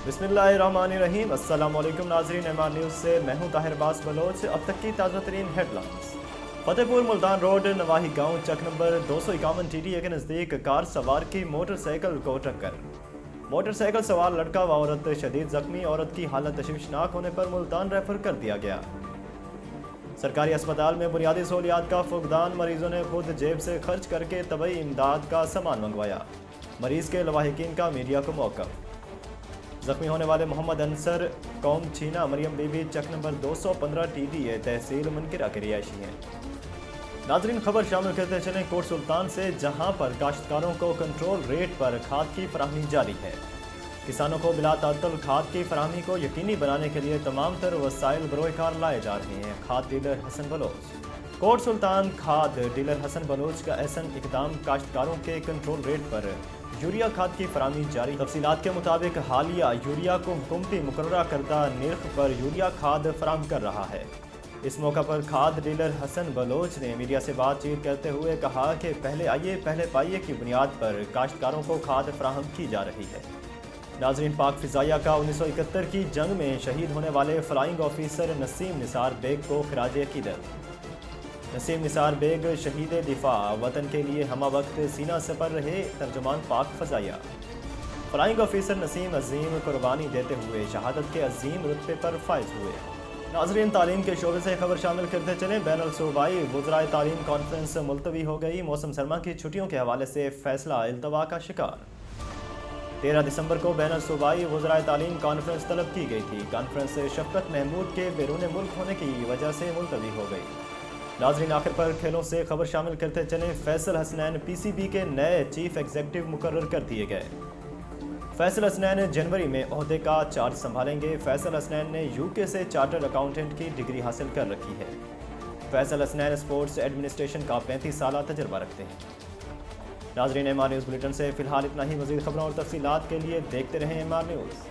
बिस्मिल्लाहिर्रहमानिर्रहीम। अस्सलामुअलैकुम नाज़रीन, एमआर न्यूज़ से मैं हूं ताहिर बास बलोच। अब तक की ताज़ा तरीन हेडलाइंस। फतेहपुर मुल्तान रोड नवाही गांव चक नंबर 251 TTA के नज़दीक कार सवार की मोटरसाइकिल को टक्कर। मोटरसाइकिल सवार लड़का व औरत शदीद जख्मी। औरत की हालत तशवीशनाक होने पर मुल्तान रेफर कर दिया गया। सरकारी अस्पताल में बुनियादी सहूलियात का फुकदान। मरीजों ने खुद जेब से खर्च करके तबई इमदाद का सामान मंगवाया। मरीज के लवाहिकीन का मीडिया को मौक़िफ़। जख्मी होने वाले मोहम्मद अंसर कौम छीना मरियम बीबी चक नंबर 215 TTA तहसील मुनकिरा के रिहायशी हैं। नाजरीन, खबर शामिल करते चलें कोट सुल्तान से, जहां पर काश्तकारों को कंट्रोल रेट पर खाद की फराहमी जारी है। किसानों को बिला तातुल खाद की फराहमी को यकीनी बनाने के लिए तमाम तर वसाइल बरोकार लाए जा रहे हैं। खाद डीलर हसन बलोच। कोट सुल्तान खाद डीलर हसन बलोच का ऐसन इकदाम काश्तकारों के कंट्रोल रेट पर यूरिया खाद की फराहमी जारी। तफसीलात के मुताबिक हालिया यूरिया को हुकूमती मुकर्ररा करदा निर्ख पर यूरिया खाद फराहम कर रहा है। इस मौका पर खाद डीलर हसन बलोच ने मीडिया से बातचीत करते हुए कहा कि पहले आइए पहले पाइए की बुनियाद पर काश्तकारों को खाद फराहम की जा रही है। नाजरीन, पाक फ़िज़ाइया का 1971 की जंग में शहीद होने वाले फ्लाइंग ऑफिसर नसीम निसार बेग को खिराज अक़ीदत। नसीम निसार बेग शहीद दिफा वतन के लिए हमा वक्त सीना सपर रहे। तर्जुमान पाक फ़िज़ाइया। फ्लाइंग ऑफिसर नसीम अजीम कुर्बानी देते हुए शहादत के अजीम रुतबे पर फाइज हुए। नाजरीन, तालीम के शोबे से खबर शामिल करते चलें। बैनुल सूबाई वज़राए तालीम कॉन्फ्रेंस मुलतवी हो गई। मौसम सरमा की छुट्टियों के हवाले से फैसला इल्तवा का शिकार। 13 दिसंबर को बैनुल सूबाई वज़राए तालीम कॉन्फ्रेंस तलब की गई थी। कॉन्फ्रेंस शफ़क़त महमूद के बैरून मुल्क होने की वजह से मुलतवी हो गई। नाजरीन, आखिर पर खेलों से खबर शामिल करते चलें। फैसल हसनैन PCB के नए चीफ एग्जीक्यूटिव मुकर्रर कर दिए गए। फैसल हसनैन जनवरी में ओहदे का चार्ज संभालेंगे। फैसल हसनैन ने UK से चार्टर्ड अकाउंटेंट की डिग्री हासिल कर रखी है। फैसल हसनैन स्पोर्ट्स एडमिनिस्ट्रेशन का 35 साल तजर्बा रखते हैं। नाजरीन, MR न्यूज़ बुलेटिन से फ़िलहाल इतना ही। मज़ीद खबरों और तफसीलात के लिए देखते रहें MR न्यूज़।